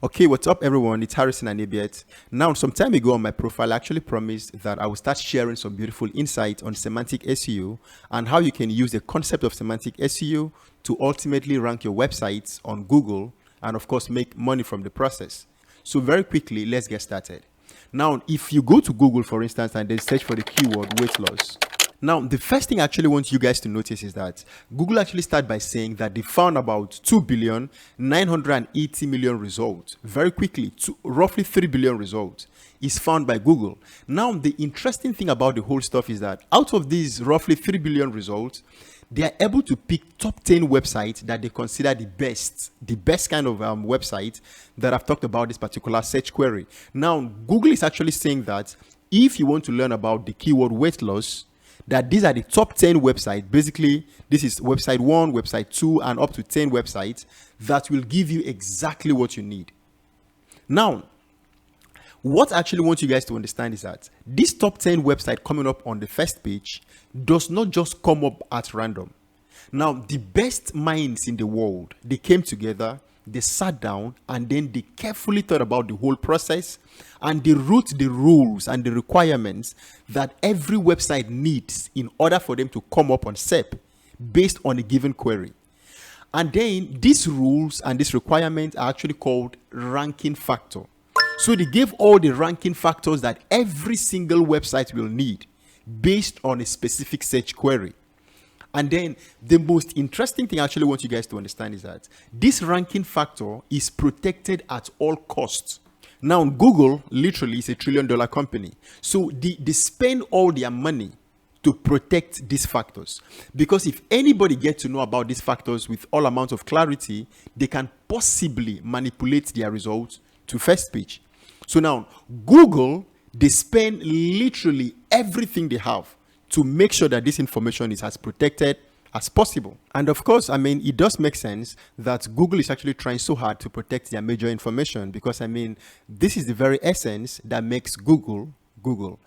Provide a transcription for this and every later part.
Okay, what's up everyone? It's Harrison and Abiet. Now, some time ago on my profile, I actually promised that I would start sharing some beautiful insight on semantic SEO and how you can use the concept of semantic SEO to ultimately rank your websites on Google and of course make money from the process. So very quickly, let's get started. Now, if you go to Google, for instance, and then search for the keyword weight loss. Now, the first thing I actually want you guys to notice is that Google actually started by saying that they found about 2,980,000,000 results. Very quickly, roughly 3 billion results is found by Google. Now, the interesting thing about the whole stuff is that out of these roughly 3 billion results, they are able to pick top 10 websites that they consider the best kind of website that I've talked about this particular search query. Now, Google is actually saying that if you want to learn about the keyword weight loss, that these are the top 10 websites. Basically, this is website 1, website 2, and up to 10 websites that will give you exactly what you need. Now, what I actually want you guys to understand is that this top 10 website coming up on the first page does not just come up at random. Now, the best minds in the world, they came together, they sat down, and then they carefully thought about the whole process, and they wrote the rules and the requirements that every website needs in order for them to come up on SERP based on a given query. And then these rules and these requirements are actually called ranking factor. So they gave all the ranking factors that every single website will need based on a specific search query. And then the most interesting thing I actually want you guys to understand is that this ranking factor is protected at all costs. Now, Google literally is $1 trillion company. So they spend all their money to protect these factors. Because if anybody gets to know about these factors with all amount of clarity, they can possibly manipulate their results to first page. So now, Google, they spend literally everything they have to make sure that this information is as protected as possible. And of course, it does make sense that Google is actually trying so hard to protect their major information because, this is the very essence that makes Google, Google.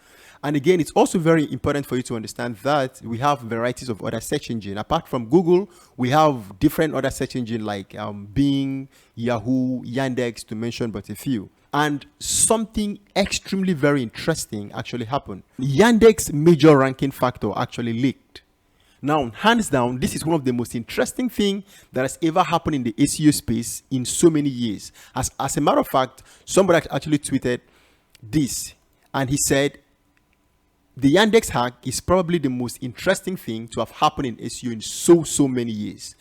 And again, it's also very important for you to understand that we have varieties of other search engines. Apart from Google, we have different other search engines like Bing, Yahoo, Yandex, to mention but a few. And something extremely very interesting actually happened. Yandex major ranking factor actually leaked. Now, hands down, this is one of the most interesting things that has ever happened in the SEO space in so many years. As a matter of fact, somebody actually tweeted this, and he said, the Yandex hack is probably the most interesting thing to have happened in SEO in so many years.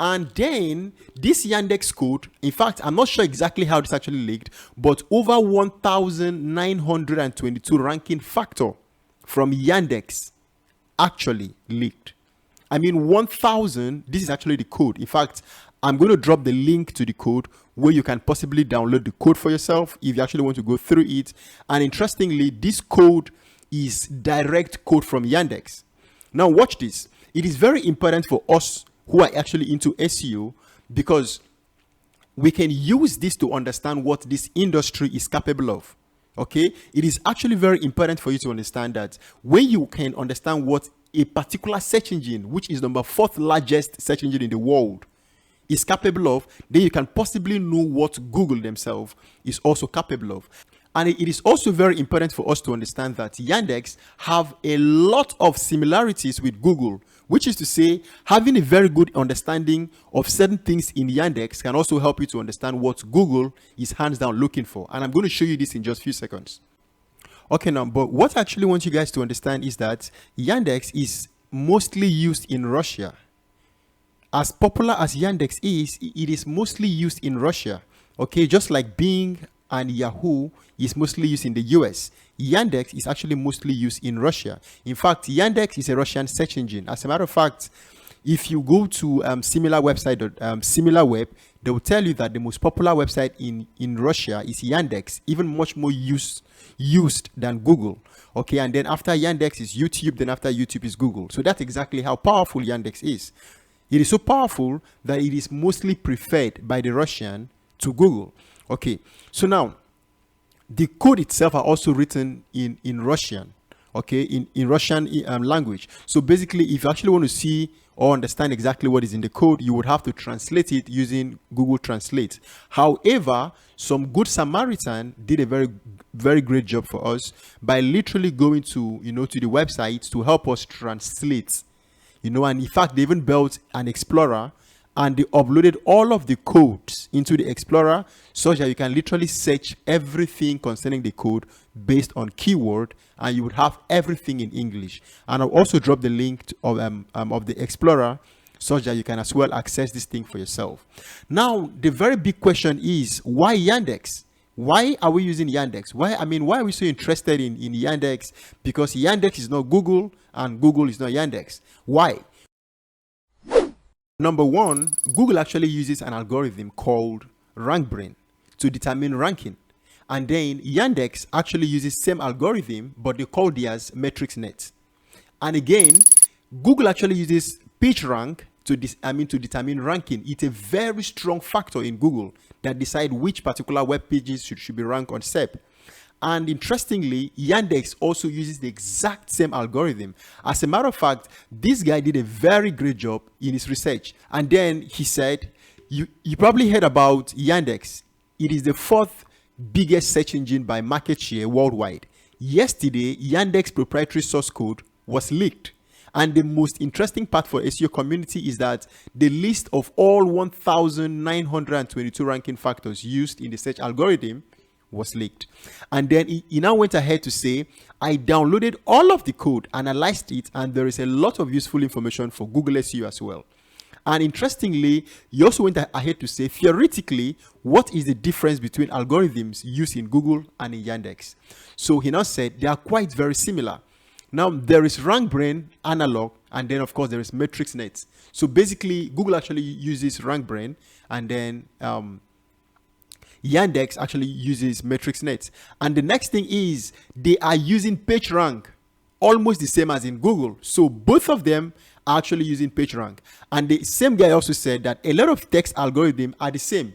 And then this Yandex code, in fact, I'm not sure exactly how this actually leaked, but over 1,922 ranking factor from Yandex actually leaked. 1,000, this is actually the code. In fact, I'm going to drop the link to the code where you can possibly download the code for yourself if you actually want to go through it. And interestingly, this code is direct code from Yandex. Now watch this. It is very important for us who are actually into SEO because we can use this to understand what this industry is capable of. Okay, it is actually very important for you to understand that when you can understand what a particular search engine, which is number 4th largest search engine in the world, is capable of, then you can possibly know what Google themselves is also capable of. And it is also very important for us to understand that Yandex have a lot of similarities with Google, which is to say, having a very good understanding of certain things in Yandex can also help you to understand what Google is hands down looking for. And I'm going to show you this in just a few seconds. Okay, now, but what I actually want you guys to understand is that Yandex is mostly used in Russia. As popular as Yandex is, it is mostly used in Russia. Okay, just like Bing and Yahoo is mostly used in the US. Yandex is actually mostly used in Russia. In fact, Yandex is a Russian search engine. As a matter of fact, if you go to similar website, SimilarWeb, they will tell you that the most popular website in Russia is Yandex, even much more used than Google. Okay, and then after Yandex is YouTube, then after YouTube is Google. So that's exactly how powerful Yandex is. It is so powerful that it is mostly preferred by the Russian to Google. Okay, so now the code itself are also written in Russian, okay, in Russian language. So basically, if you actually want to see or understand exactly what is in the code, you would have to translate it using Google Translate. However, Some good Samaritan did a very great job for us by literally going to, to the website to help us translate, and in fact, they even built an explorer and they uploaded all of the codes into the explorer such that you can literally search everything concerning the code based on keyword, and you would have everything in English. And I'll also drop the link of the explorer such that you can as well access this thing for yourself. Now, the very big question is, why Yandex? Why are we using Yandex? Why are we so interested in Yandex? Because Yandex is not Google and Google is not Yandex. Why? Number one, Google actually uses an algorithm called RankBrain to determine ranking. And then Yandex actually uses same algorithm, but they call theirs MetricsNet. And again, Google actually uses PageRank to determine ranking. It's a very strong factor in Google that decide which particular web pages should be ranked on SERP. And interestingly, Yandex also uses the exact same algorithm. As a matter of fact, this guy did a very great job in his research. And then he said, you probably heard about Yandex. It is the fourth biggest search engine by market share worldwide. Yesterday, Yandex proprietary source code was leaked. And the most interesting part for SEO community is that the list of all 1,922 ranking factors used in the search algorithm was leaked. And then he now went ahead to say, I downloaded all of the code, analyzed it, and there is a lot of useful information for Google SEO as well. And interestingly, he also went ahead to say, theoretically, what is the difference between algorithms used in Google and in Yandex? So he now said they are quite very similar. Now, there is RankBrain analog, and then, of course, there is MetricsNet. So basically, Google actually uses RankBrain, and then Yandex actually uses MetricsNet. And the next thing is they are using PageRank, almost the same as in Google. So both of them are actually using PageRank. And the same guy also said that a lot of text algorithms are the same.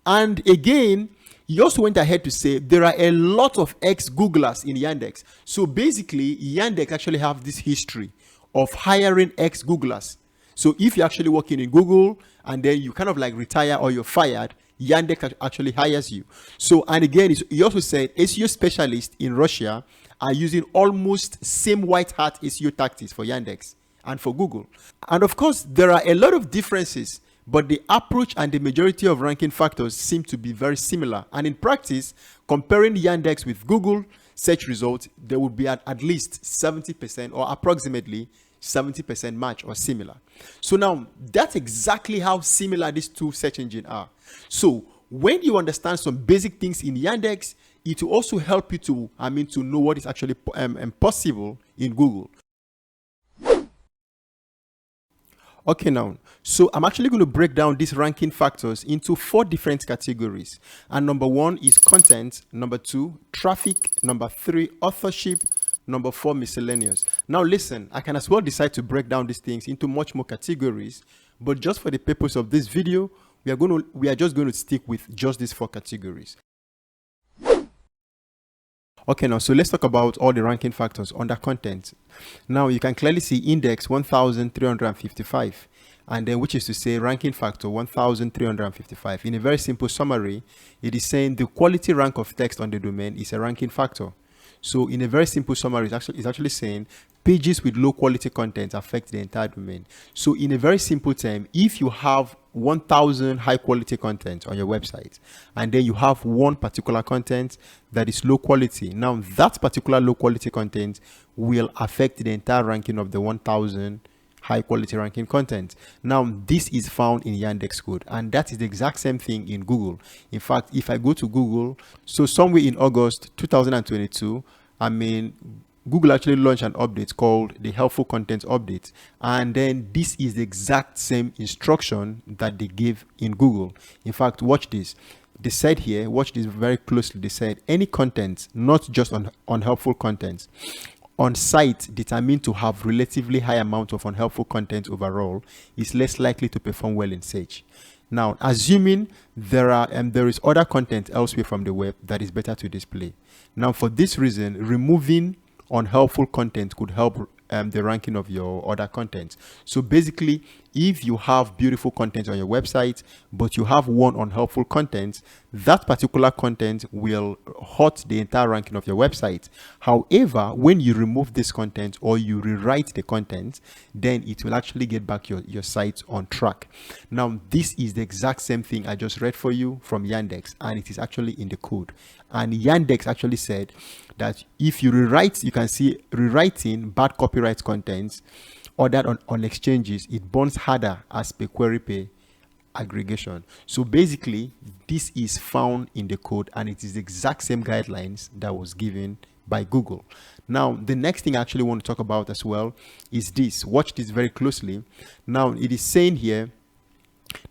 And again, he also went ahead to say there are a lot of ex-Googlers in Yandex. So basically, Yandex actually have this history of hiring ex-Googlers. So if you're actually working in Google and then you kind of like retire or you're fired, Yandex actually hires you. So, and again, he also said SEO specialists in Russia are using almost same white hat SEO tactics for Yandex and for Google. And of course, there are a lot of differences, but the approach and the majority of ranking factors seem to be very similar. And in practice, comparing Yandex with Google search results, there would be at least 70% or approximately 70% match or similar. So now that's exactly how similar these two search engines are. So when you understand some basic things in Yandex, it will also help you to know what is actually possible in Google. Okay, now, so I'm actually going to break down these ranking factors into 4 different categories. And number 1 is content, number 2, traffic, number 3, authorship, number 4, miscellaneous. Now listen, I can as well decide to break down these things into much more categories, but just for the purpose of this video, we are just going to stick with just these 4 categories. Okay, now, so let's talk about all the ranking factors under content. Now, you can clearly see index 1,355, and then which is to say ranking factor 1,355. In a very simple summary, it is saying the quality rank of text on the domain is a ranking factor. So in a very simple summary, it's actually saying pages with low quality content affect the entire domain. So in a very simple term, if you have 1,000 high quality content on your website, and then you have one particular content that is low quality, now that particular low quality content will affect the entire ranking of the 1,000 high quality ranking content. Now this is found in Yandex code, and that is the exact same thing in Google. In fact, if I go to Google, so somewhere in August 2022, Google actually launched an update called the helpful content update, and then this is the exact same instruction that they give in Google. In fact, watch this. They said here, watch this very closely. They said any content, not just on unhelpful content, on site determined to have relatively high amount of unhelpful content overall is less likely to perform well in search. Now, assuming there is other content elsewhere from the web that is better to display. Now, for this reason, removing unhelpful content could help the ranking of your other content. So basically, if you have beautiful content on your website, but you have one unhelpful content, that particular content will hurt the entire ranking of your website. However, when you remove this content or you rewrite the content, then it will actually get back your site on track. Now, this is the exact same thing I just read for you from Yandex, and it is actually in the code. And Yandex actually said that if you rewrite, you can see rewriting bad copyright contents ordered on exchanges, it burns harder as per query pay aggregation. So basically, this is found in the code, and it is the exact same guidelines that was given by Google. Now, the next thing I actually want to talk about as well is this. Watch this very closely. Now, it is saying here,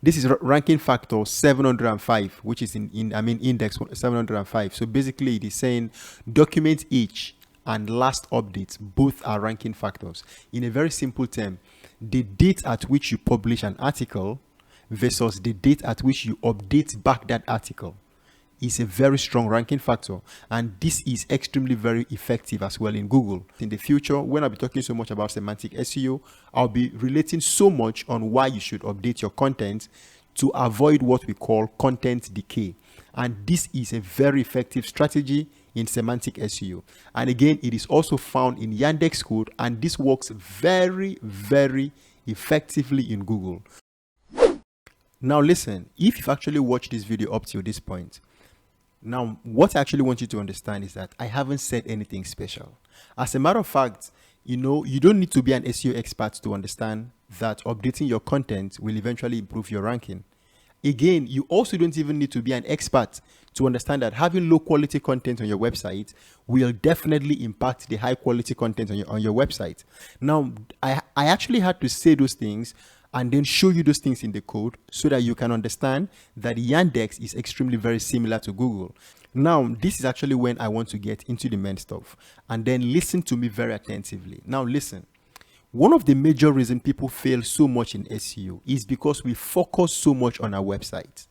this is ranking factor 705, which is in index 705. So basically, it is saying document each and last updates both are ranking factors. In a very simple term, the date at which you publish an article versus the date at which you update back that article is a very strong ranking factor, and this is extremely very effective as well in Google. In the future, when I'll be talking so much about semantic SEO, I'll be relating so much on why you should update your content to avoid what we call content decay, and this is a very effective strategy in semantic SEO. And again, it is also found in Yandex code, and this works very, very effectively in Google. Now listen, if you've actually watched this video up till this point, now what I actually want you to understand is that I haven't said anything special. As a matter of fact, you don't need to be an SEO expert to understand that updating your content will eventually improve your ranking. Again, you also don't even need to be an expert to understand that having low quality content on your website will definitely impact the high quality content on your website. Now, I actually had to say those things and then show you those things in the code so that you can understand that Yandex is extremely very similar to Google. Now, this is actually when I want to get into the main stuff, and then listen to me very attentively. Now, listen. One of the major reasons people fail so much in SEO is because we focus so much on our website.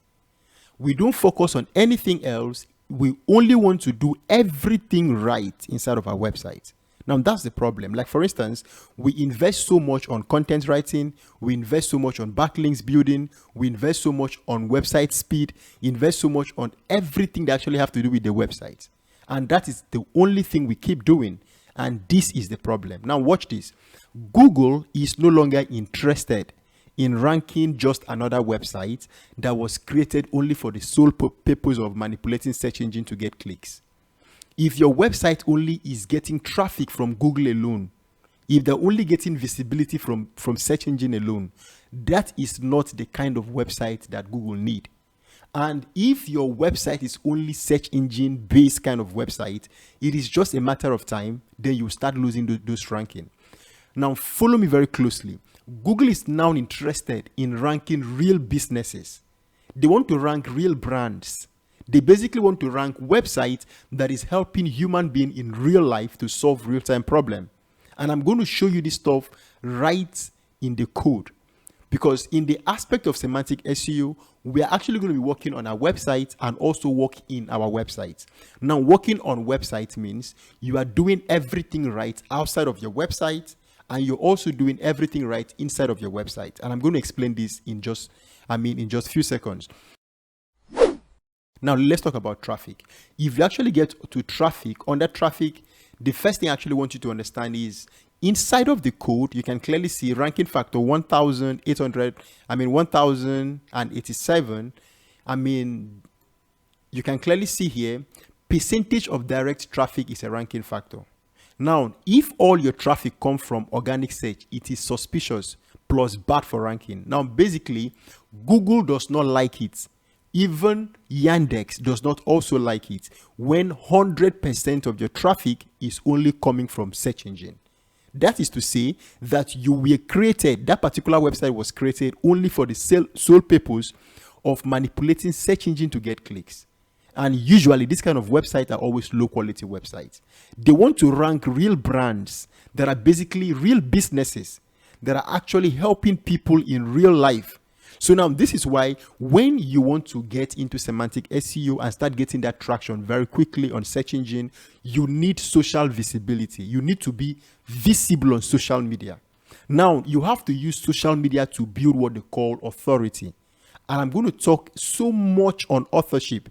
We don't focus on anything else. We only want to do everything right inside of our website. Now, that's the problem. Like, for instance, we invest so much on content writing, we invest so much on backlinks building, we invest so much on website speed, invest so much on everything that actually have to do with the website. And that is the only thing we keep doing. And this is the problem. Now, watch this. Google is no longer interested in ranking just another website that was created only for the sole purpose of manipulating search engine to get clicks. If your website only is getting traffic from Google alone, if they're only getting visibility from search engine alone, that is not the kind of website that Google need. And if your website is only search engine based kind of website, it is just a matter of time, then you start losing those ranking. Now, follow me very closely. Google is now interested in ranking real businesses. They want to rank real brands. They basically want to rank websites that is helping human beings in real life to solve real-time problem. And I'm going to show you this stuff right in the code. Because in the aspect of semantic SEO, we are actually going to be working on our website and also work in our website. Now, working on website means you are doing everything right outside of your website, and you're also doing everything right inside of your website. And I'm going to explain this in just a few seconds. Now, let's talk about traffic. If you actually get to traffic, under traffic, the first thing I actually want you to understand is inside of the code, you can clearly see ranking factor 1087. You can clearly see here, percentage of direct traffic is a ranking factor. Now, if all your traffic comes from organic search, it is suspicious plus bad for ranking. Now, basically, Google does not like it. Even Yandex does not also like it when 100% of your traffic is only coming from search engine. That is to say that that particular website was created only for the sole purpose of manipulating search engine to get clicks. And usually these kind of websites are always low quality websites. They want to rank real brands that are basically real businesses that are actually helping people in real life. So now this is why when you want to get into semantic SEO and start getting that traction very quickly on search engine, you need social visibility. You need to be visible on social media. Now, you have to use social media to build what they call authority. And I'm going to talk so much on authorship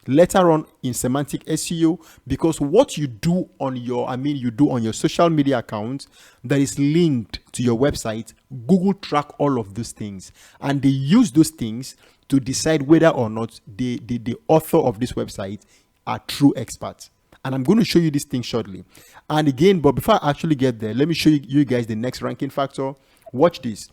later on in semantic SEO, because what you do on your social media account that is linked to your website, Google track all of those things, and they use those things to decide whether or not the author of this website are true experts. And I'm going to show you this thing shortly. And again, but before I actually get there, let me show you guys the next ranking factor. Watch this.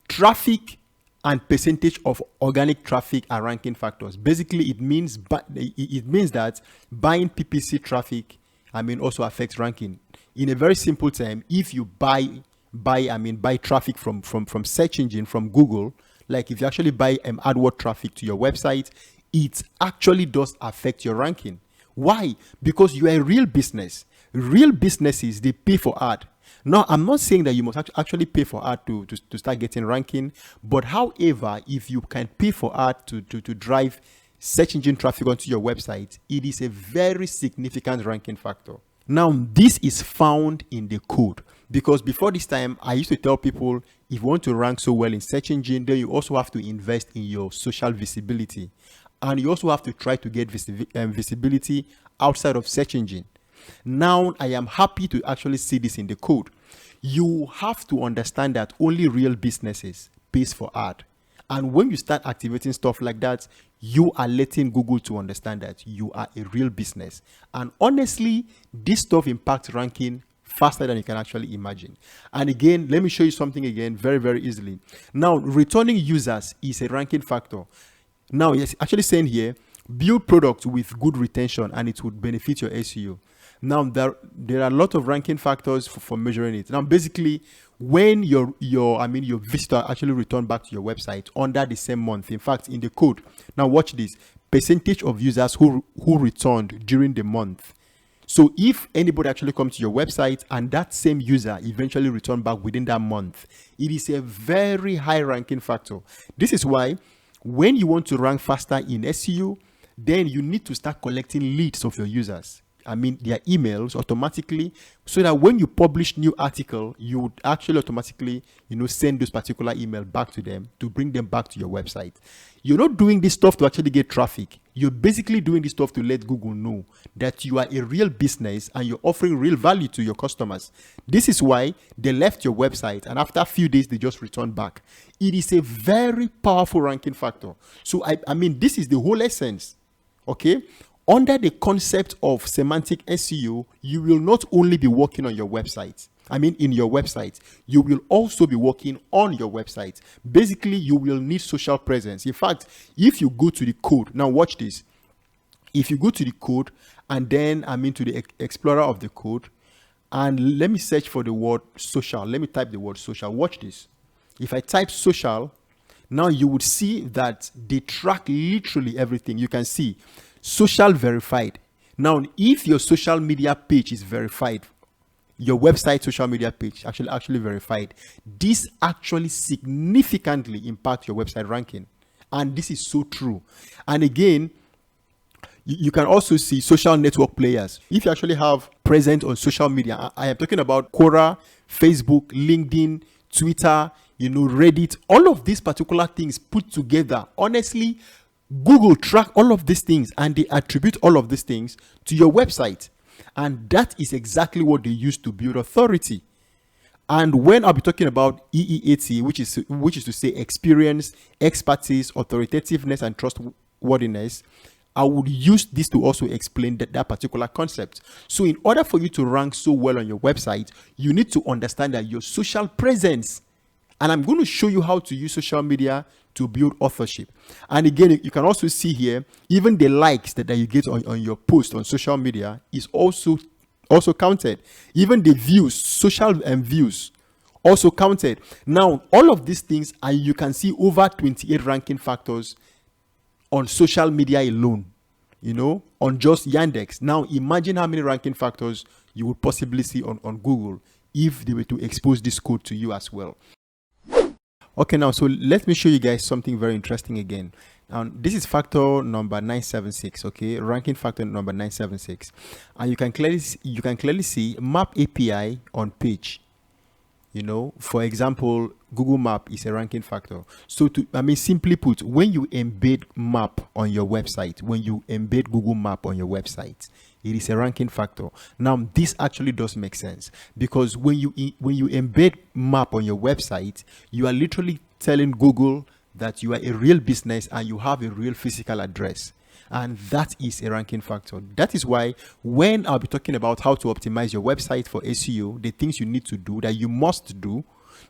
Traffic and percentage of organic traffic are ranking factors. Basically, it means that buying PPC traffic, also affects ranking. In a very simple term, if you buy traffic from search engine, from Google, like if you actually buy AdWord traffic to your website, it actually does affect your ranking. Why? Because you are a real business. Real businesses, they pay for ad. Now, I'm not saying that you must actually pay for ad to start getting ranking, but however, if you can pay for ad to drive search engine traffic onto your website, it is a very significant ranking factor. Now, this is found in the code, because before this time, I used to tell people, if you want to rank so well in search engine, then you also have to invest in your social visibility. And you also have to try to get visibility outside of search engine. Now, I am happy to actually see this in the code. You have to understand that only real businesses pays for ad. And when you start activating stuff like that, you are letting Google to understand that you are a real business. And honestly, this stuff impacts ranking faster than you can actually imagine. And again, let me show you something again very, very easily. Now, returning users is a ranking factor. Now, it's actually saying here, build products with good retention and it would benefit your SEO. Now, there are a lot of ranking factors for measuring it. Now, basically, when your visitor actually return back to your website under the same month, in fact, in the code. Now, watch this. Percentage of users who returned during the month. So if anybody actually comes to your website and that same user eventually return back within that month, it is a very high ranking factor. This is why when you want to rank faster in SEO, then you need to start collecting leads of your users. Their emails automatically, so that when you publish new article, you would actually automatically, send those particular email back to them to bring them back to your website. You're not doing this stuff to actually get traffic. You're basically doing this stuff to let Google know that you are a real business and you're offering real value to your customers. This is why they left your website and after a few days, they just returned back. It is a very powerful ranking factor. So, this is the whole essence. Okay? Under the concept of semantic SEO, you will not only be working on your website. In your website, you will also be working on your website. Basically, you will need social presence. In fact, if you go to the code, now watch this. If you go to the code and then to the explorer of the code, and let me search for the word social. Let me type the word social. Watch this. If I type social, now you would see that they track literally everything. You can see social verified. Now, if your social media page is verified, your website social media page actually verified, this actually significantly impacts your website ranking. And this is so true. And again, you can also see social network players. If you actually have present on social media, I am talking about Quora, Facebook, LinkedIn, Twitter, Reddit, all of these particular things put together. Honestly, Google track all of these things and they attribute all of these things to your website. And that is exactly what they use to build authority. And when I'll be talking about EEAT, which is to say experience, expertise, authoritativeness, and trustworthiness, I would use this to also explain that particular concept. So in order for you to rank so well on your website, you need to understand that your social presence. And I'm going to show you how to use social media to build authorship. And again, you can also see here, even the likes that you get on your post on social media is also counted. Even the views, social views, also counted. Now, all of these things, and you can see over 28 ranking factors on social media alone, on just Yandex. Now, imagine how many ranking factors you would possibly see on Google if they were to expose this code to you as well. Okay, now, so let me show you guys something very interesting again. This is factor number 976, okay? Ranking factor number 976. And you can clearly see map API on page. For example, Google Map is a ranking factor. So simply put, when you embed map on your website, when you embed Google Map on your website, it is a ranking factor. Now, this actually does make sense, because when you embed map on your website, you are literally telling Google that you are a real business and you have a real physical address. And that is a ranking factor. That is why when I'll be talking about how to optimize your website for SEO, the things you need to do, that you must do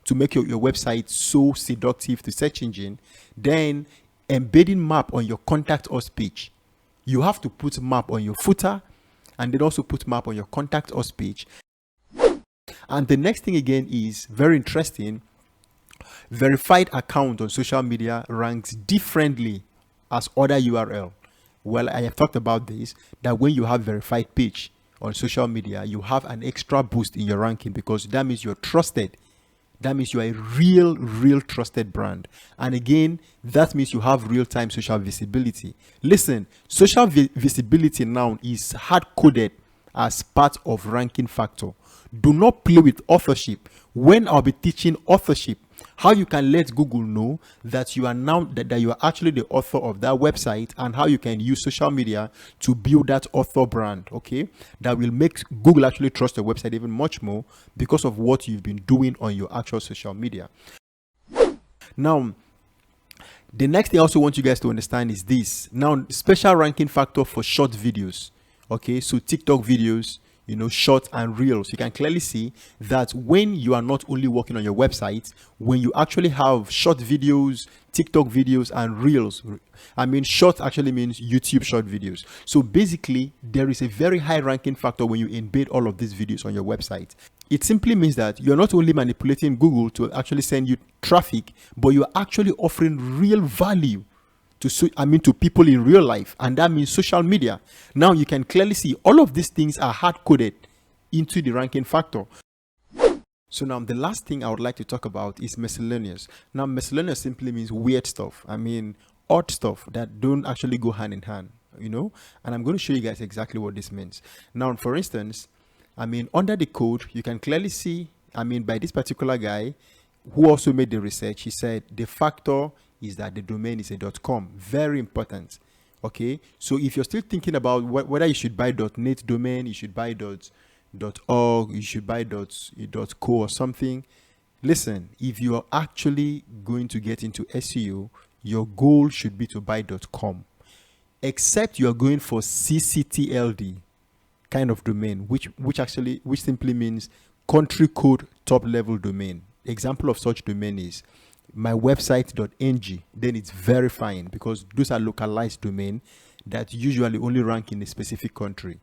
to make your website so seductive to search engine, then embedding map on your contact us page. You have to put map on your footer and then also put map on your contact us page. And the next thing again is very interesting. Verified account on social media ranks differently as other URL. Well, I have talked about this, that when you have verified page on social media, you have an extra boost in your ranking, because that means you're trusted. That means you are a real trusted brand. And again, that means you have real-time social visibility. Listen, social visibility now is hard-coded as part of ranking factor. Do not play with authorship. When I'll be teaching authorship, how you can let Google know that you are now that you are actually the author of that website, and how you can use social media to build that author brand, okay? That will make Google actually trust your website even much more, because of what you've been doing on your actual social media. Now, the next thing I also want you guys to understand is this. Now, special ranking factor for short videos, okay? So TikTok videos, short and reels. You can clearly see that when you are not only working on your website, when you actually have short videos, TikTok videos and reels, short actually means YouTube short videos. So basically, there is a very high ranking factor when you embed all of these videos on your website. It simply means that you're not only manipulating Google to actually send you traffic, but you're actually offering real value to people in real life, and that means social media. Now you can clearly see all of these things are hard-coded into the ranking factor. So now the last thing I would like to talk about is miscellaneous. Now miscellaneous simply means weird stuff. Odd stuff that don't actually go hand in hand, and I'm going to show you guys exactly what this means. Now, for instance, under the code, you can clearly see, by this particular guy who also made the research, he said the factor is that the domain is a .com. Very important. Okay, so if you're still thinking about whether you should buy .net domain, you should buy .org, you should buy .co or something, listen, if you are actually going to get into SEO, your goal should be to buy .com, except you are going for CCTLD kind of domain, which simply means country code top level domain. Example of such domain is mywebsite.ng. Then it's verifying, because those are localized domain that usually only rank in a specific country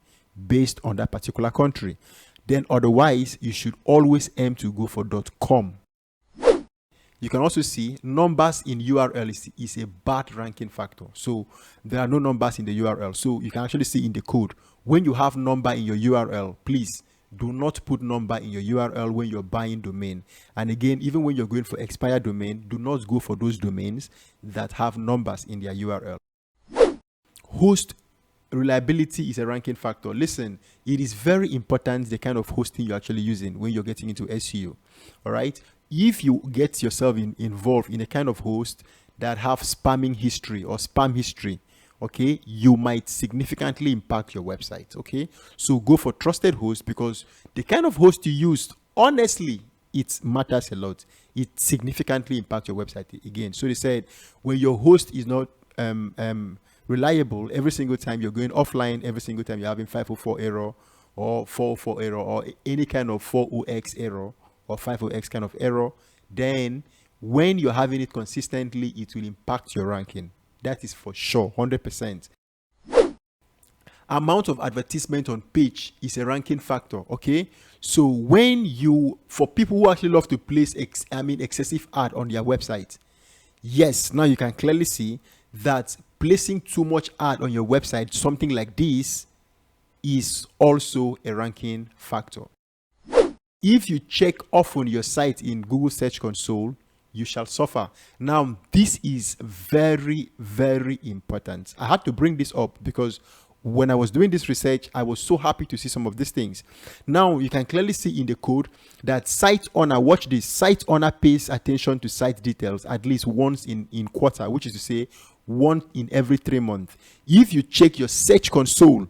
based on that particular country. Then otherwise, you should always aim to go for .com. You can also see numbers in URL is a bad ranking factor. So there are no numbers in the URL. So you can actually see in the code, when you have number in your URL, please do not put number in your URL when you're buying domain. And again, even when you're going for expired domain, do not go for those domains that have numbers in their URL. Host reliability is a ranking factor. Listen, it is very important the kind of hosting you're actually using when you're getting into SEO. All right. If you get yourself involved in a kind of host that have spamming history or spam history, okay, you might significantly impact your website. Okay, so go for trusted host, because the kind of host you use, honestly, it matters a lot. It significantly impacts your website again. So they said when your host is not reliable, every single time you're going offline, every single time you're having 504 error or 404 error or any kind of 4OX error or 50X kind of error, then when you're having it consistently, it will impact your ranking. That is for sure, 100%. Amount of advertisement on page is a ranking factor, okay? So when for people who actually love to place excessive ad on their website, yes, now you can clearly see that placing too much ad on your website, something like this, is also a ranking factor. If you check often your site in Google Search Console, you shall suffer. Now, this is very, very important. I had to bring this up because when I was doing this research, I was so happy to see some of these things. Now, you can clearly see in the code that site owner, watch this, site owner pays attention to site details at least once in quarter, which is to say, one in every 3 months. If you check your search console,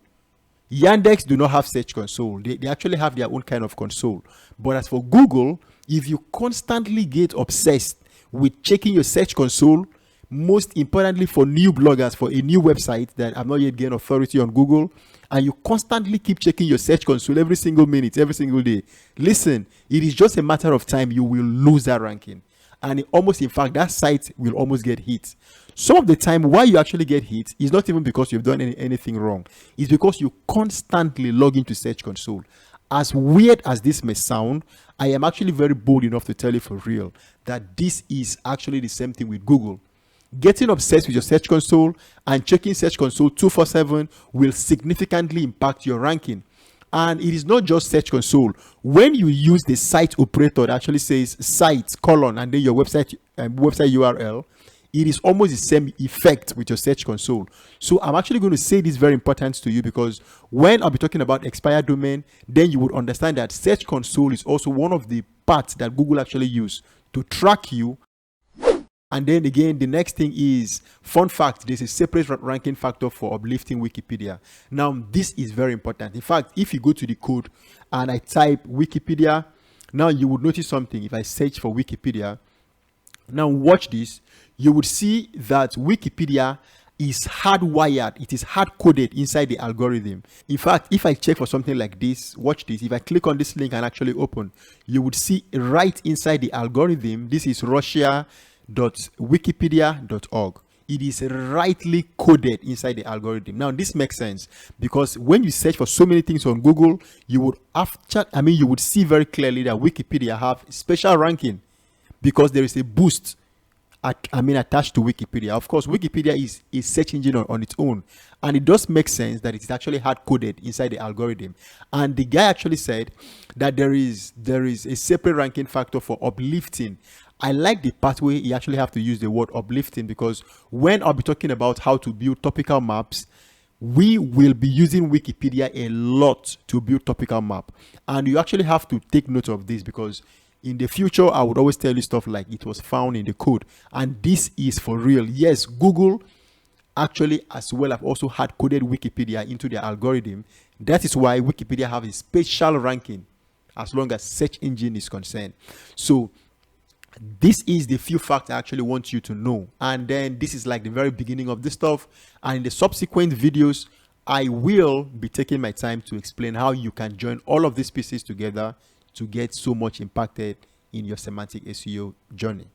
Yandex do not have search console. They actually have their own kind of console. But as for Google, if you constantly get obsessed with checking your search console, most importantly for new bloggers, for a new website that have not yet gained authority on Google, and you constantly keep checking your search console every single minute, every single day, listen, it is just a matter of time you will lose that ranking. And in fact, that site will almost get hit. Some of the time, why you actually get hit is not even because you've done anything wrong. It's because you constantly log into Search Console. As weird as this may sound, I am actually very bold enough to tell you for real that this is actually the same thing with Google. Getting obsessed with your Search Console and checking Search Console 24/7 will significantly impact your ranking. And it is not just Search Console. When you use the site operator that actually says site colon and then your website URL, it is almost the same effect with your Search Console. So I'm actually going to say this very important to you, because when I'll be talking about expired domain, then you would understand that Search Console is also one of the parts that Google actually use to track you. And then again, the next thing is, fun fact, there's a separate ranking factor for Uplifting Wikipedia. Now, this is very important. In fact, if you go to the code and I type Wikipedia, now you would notice something. If I search for Wikipedia, now watch this, you would see that Wikipedia is hardwired. It is hard-coded inside the algorithm. In fact, if I check for something like this, watch this. If I click on this link and actually open, you would see right inside the algorithm, this is Russia.wikipedia.org. It is rightly coded inside the algorithm. Now, this makes sense because when you search for so many things on Google, you would you would see very clearly that Wikipedia have special ranking because there is a boost attached to Wikipedia. Of course, Wikipedia is a search engine on its own, and it does make sense that it's actually hard coded inside the algorithm. And the guy actually said that there is a separate ranking factor for uplifting. I like the part where you actually have to use the word uplifting, because when I'll be talking about how to build topical maps, we will be using Wikipedia a lot to build topical map. And you actually have to take note of this, because in the future, I would always tell you stuff like it was found in the code. And this is for real. Yes, Google actually as well have also hard coded Wikipedia into their algorithm. That is why Wikipedia have a special ranking as long as search engine is concerned. So this is the few facts I actually want you to know. And then this is like the very beginning of this stuff. And in the subsequent videos, I will be taking my time to explain how you can join all of these pieces together to get so much impacted in your semantic SEO journey.